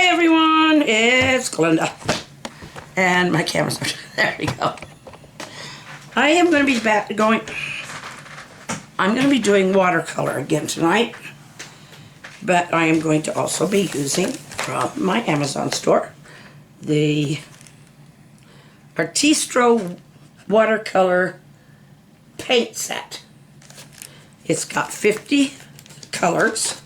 everyone, it's Glenda. And my camera's there we go. I am going to be I'm going to be doing watercolor again tonight. But I am going to also be using from my Amazon store the Artistro watercolor paint set. It's got 50 colors.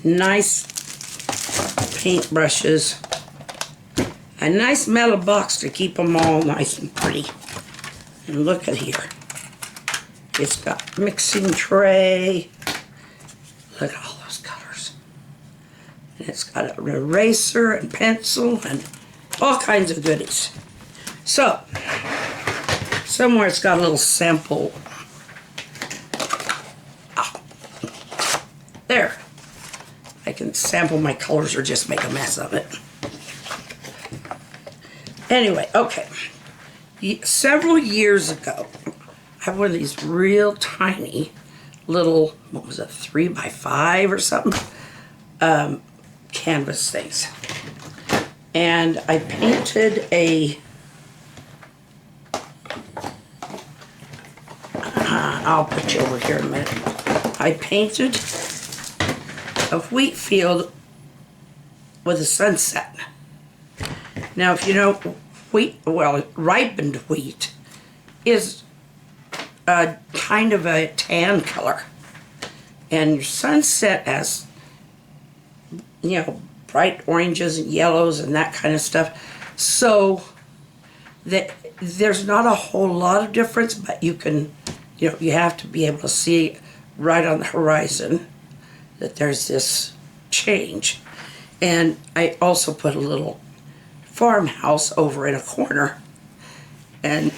Nice paint brushes. A nice metal box to keep them all nice and pretty. And look at here. It's got mixing tray. Look at all those colors. And it's got an eraser and pencil and all kinds of goodies. So, somewhere it's got a little sample. There. I can sample my colors or just make a mess of it. Anyway, okay. Several years ago, I have one of these real tiny little, what was it, 3x5 or something, canvas things. And I painted I'll put you over here in a minute. I painted a wheat field with a sunset. Now, if you know wheat, well, ripened wheat is a kind of a tan color. And your sunset has, you know, bright oranges and yellows and that kind of stuff. So there's not a whole lot of difference, but you can, you know, you have to be able to see right on the horizon that there's this change. And I also put a little farmhouse over in a corner and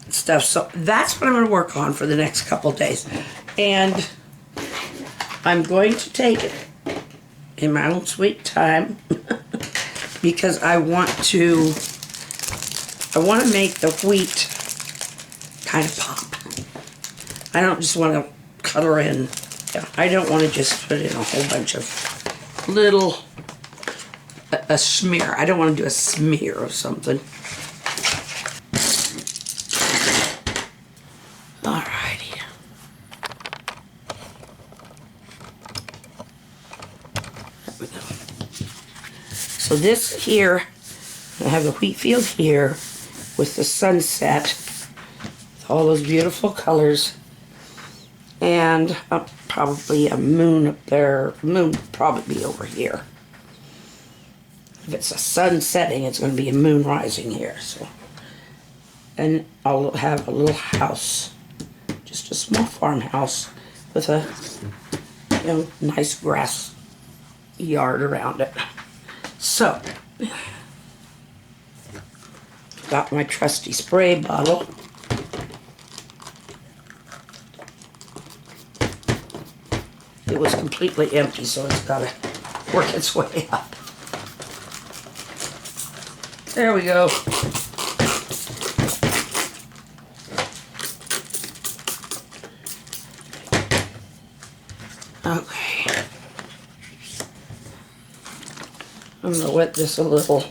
stuff. So that's what I'm going to work on for the next couple of days. And I'm going to take it in my own sweet time because I want to make the wheat kind of pop. I don't just want to color in. I don't want to just put in a whole bunch of little, a smear. I don't want to do a smear of something. Alrighty. There we go. So this here, I have the wheat field here with the sunset, with all those beautiful colors. And probably a moon up there. Moon would probably be over here. If it's a sun setting, it's going to be a moon rising here. So, and I'll have a little house, just a small farmhouse with a, you know, nice grass yard around it. So, got my trusty spray bottle. It was completely empty, so it's got to work its way up. There we go. Okay. I'm going to wet this a little.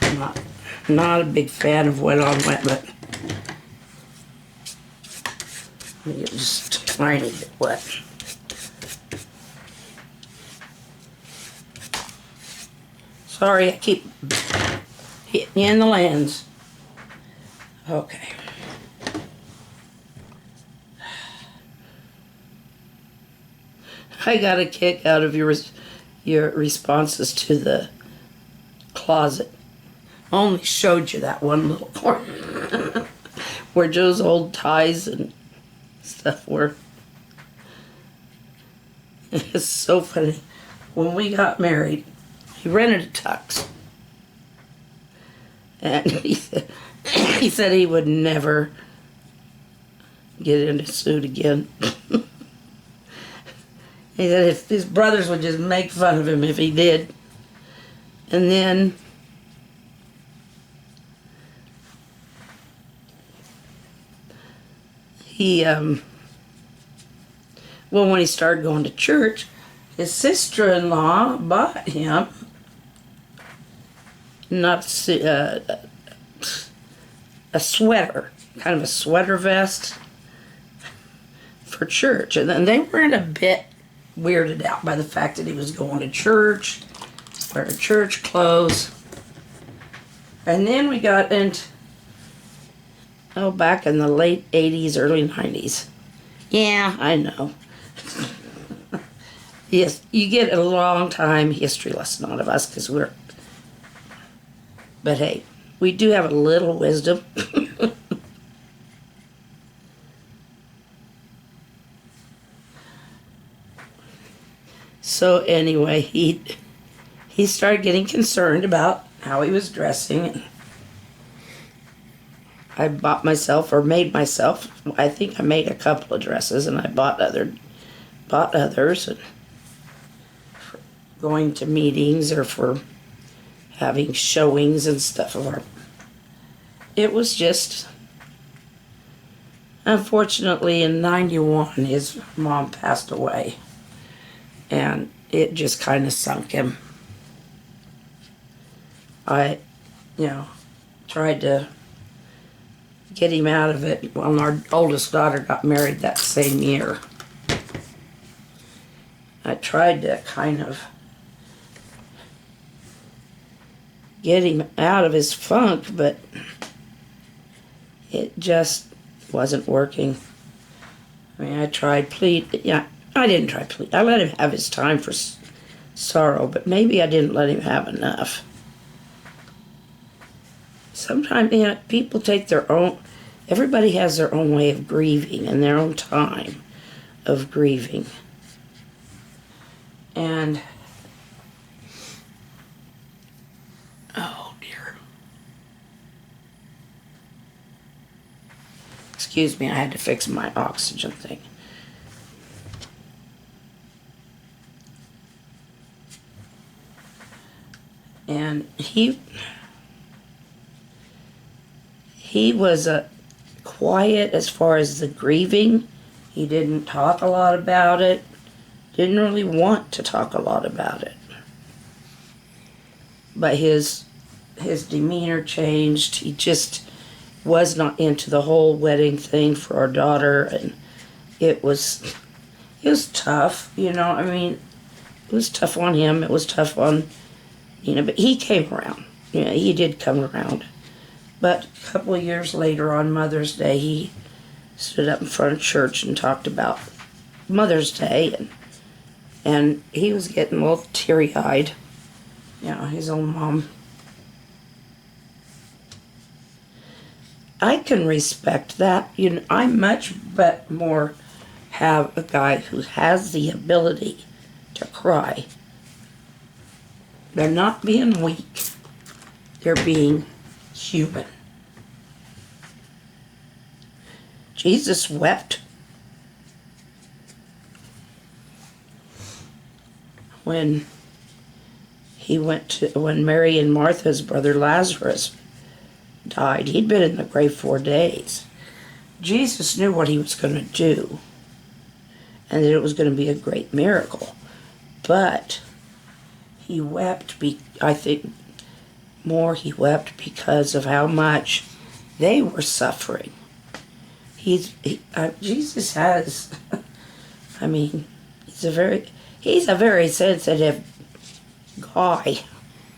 I'm not a big fan of wet on wet, but it's just a tiny bit wet. Sorry, I keep hitting you in the lens. Okay. I got a kick out of your responses to the closet. I only showed you that one little corner where Joe's old ties and stuff were. It's so funny. When we got married, he rented a tux. And he said he would never get in a suit again. He said if his brothers would just make fun of him if he did. And then he Well, when he started going to church, his sister-in-law bought him a sweater, kind of a sweater vest for church. And then they weren't a bit weirded out by the fact that he was going to church, wearing church clothes. And then we got into, back in the late 80s, early 90s. Yeah, I know. Yes, you get a long time history lesson out of us because we're... But hey, we do have a little wisdom. So anyway, he started getting concerned about how he was dressing. I bought myself, or made myself, I think I made a couple of dresses, and I bought others, and for going to meetings or for having showings and stuff of our... It was just... Unfortunately, in 91, his mom passed away, and it just kind of sunk him. I, tried to get him out of it when our oldest daughter got married that same year. I tried to kind of get him out of his funk, but it just wasn't working. I mean, I tried I didn't try plead. I let him have his time for sorrow, but maybe I didn't let him have enough. Sometimes, people take their own... Everybody has their own way of grieving and their own time of grieving. And... Oh, dear. Excuse me, I had to fix my oxygen thing. And he was quiet as far as the grieving. He didn't talk a lot about it. Didn't really want to talk a lot about it. But his demeanor changed. He just was not into the whole wedding thing for our daughter, and it was tough, I mean, it was tough on him. It was tough on, but he came around. He did come around. But a couple of years later, on Mother's Day, he stood up in front of church and talked about Mother's Day, and he was getting a little teary-eyed. His own mom. I can respect that. I much but more have a guy who has the ability to cry. They're not being weak. They're being human. Jesus wept when Mary and Martha's brother Lazarus died. He'd been in the grave 4 days. Jesus knew what he was going to do, and that it was going to be a great miracle. But he wept, I think more he wept because of how much they were suffering. Jesus has, I mean, he's a very sensitive guy,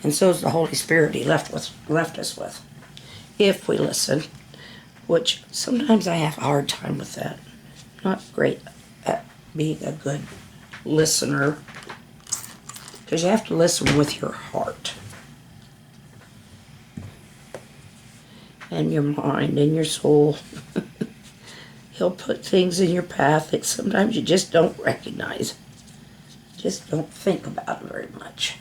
and so is the Holy Spirit he left us with, if we listen, which sometimes I have a hard time with that. Not great at being a good listener, because you have to listen with your heart and your mind and your soul. He'll put things in your path that sometimes you just don't recognize. Just don't think about it very much.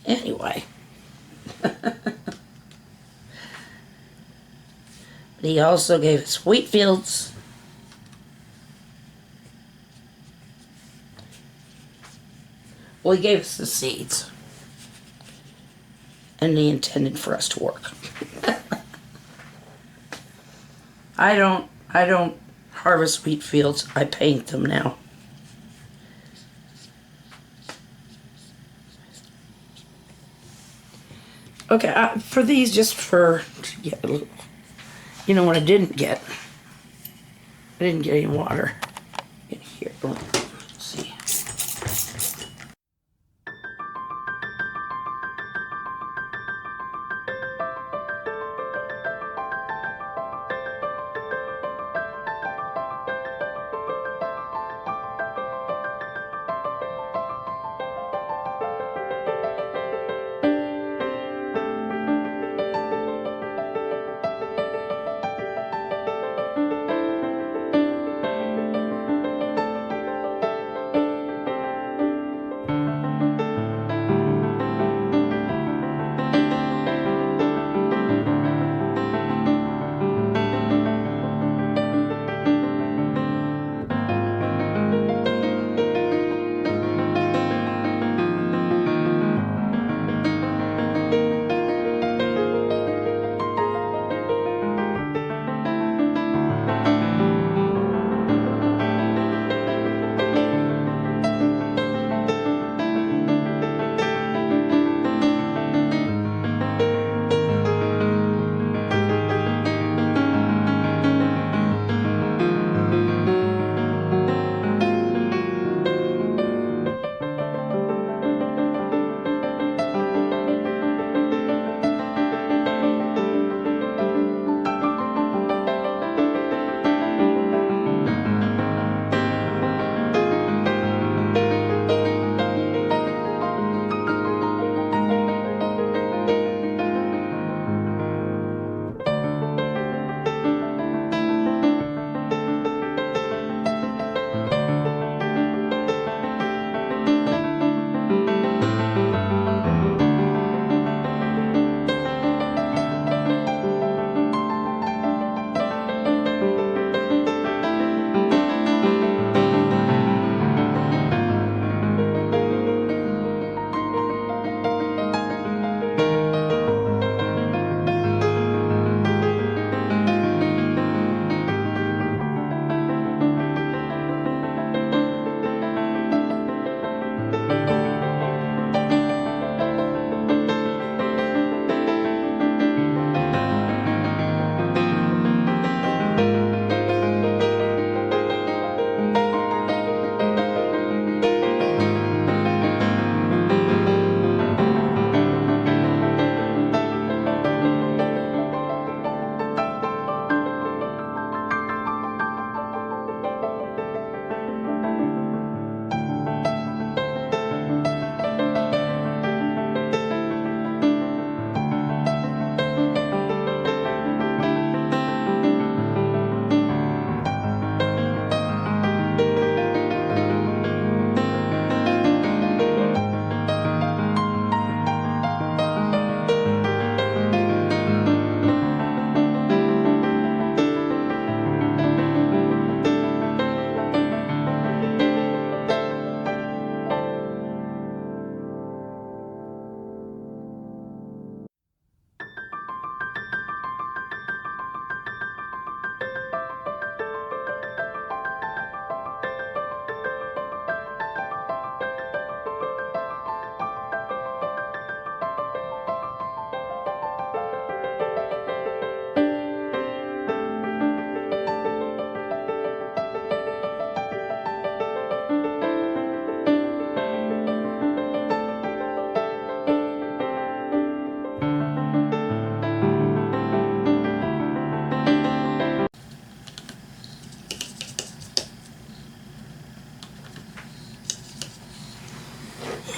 Anyway. But he also gave us wheat fields. Well, he gave us the seeds. And he intended for us to work. I don't harvest wheat fields. I paint them now. Okay, for these, just for, you know what I didn't get? I didn't get any water in here. Let's see.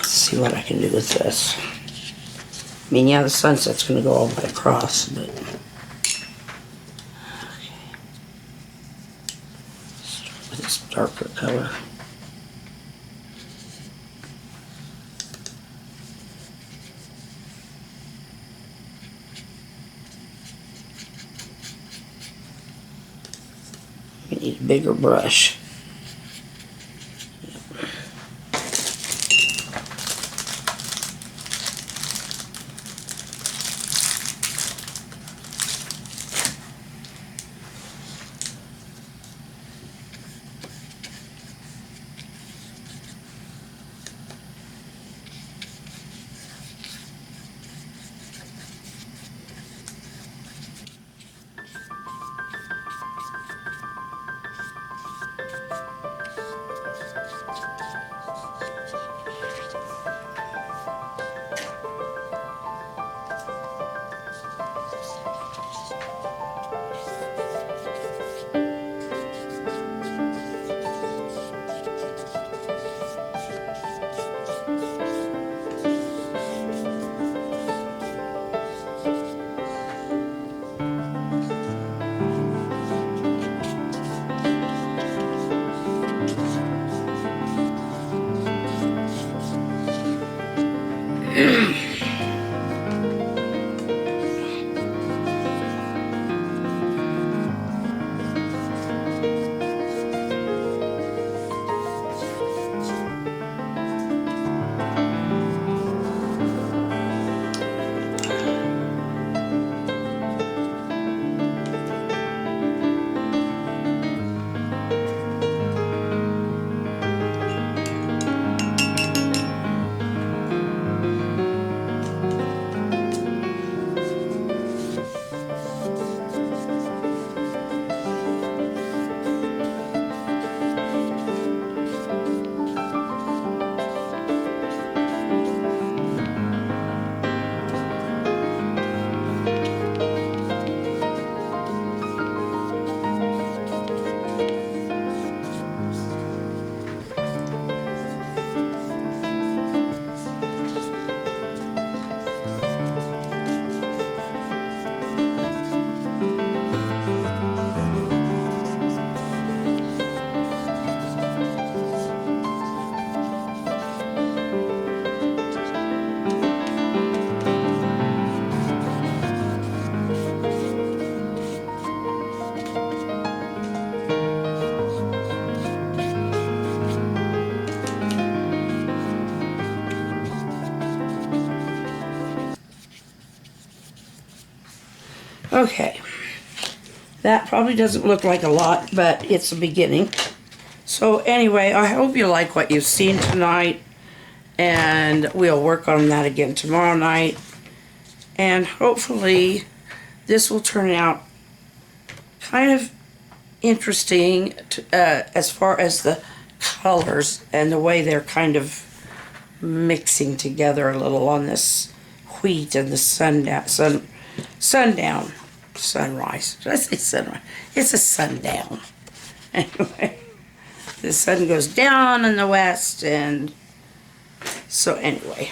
See what I can do with this. I mean, yeah, the sunset's going to go all the way across, but... Okay. Start with this darker color. We need a bigger brush. Okay. That probably doesn't look like a lot, but it's a beginning. So anyway, I hope you like what you've seen tonight, and we'll work on that again tomorrow night. And hopefully this will turn out kind of interesting as far as the colors and the way they're kind of mixing together a little on this wheat and the sunrise. Did I say sunrise? It's a sundown. Anyway, the sun goes down in the west, and so anyway.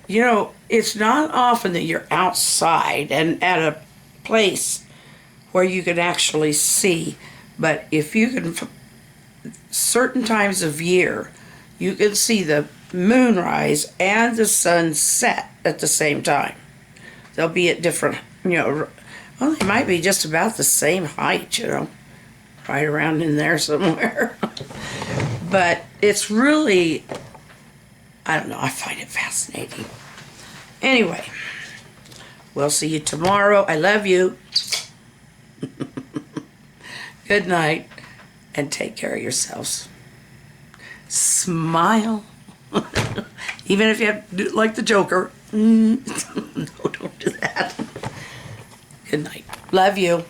You know, it's not often that you're outside and at a place where you can actually see, but if you can, certain times of year, you can see the moonrise and the sun set at the same time. They'll be at different, well, they might be just about the same height, right around in there somewhere. But it's really, I don't know, I find it fascinating. Anyway, we'll see you tomorrow. I love you. Good night, and take care of yourselves. Smile. Even if you have to do like the Joker. No, don't do that. Good night. Love you.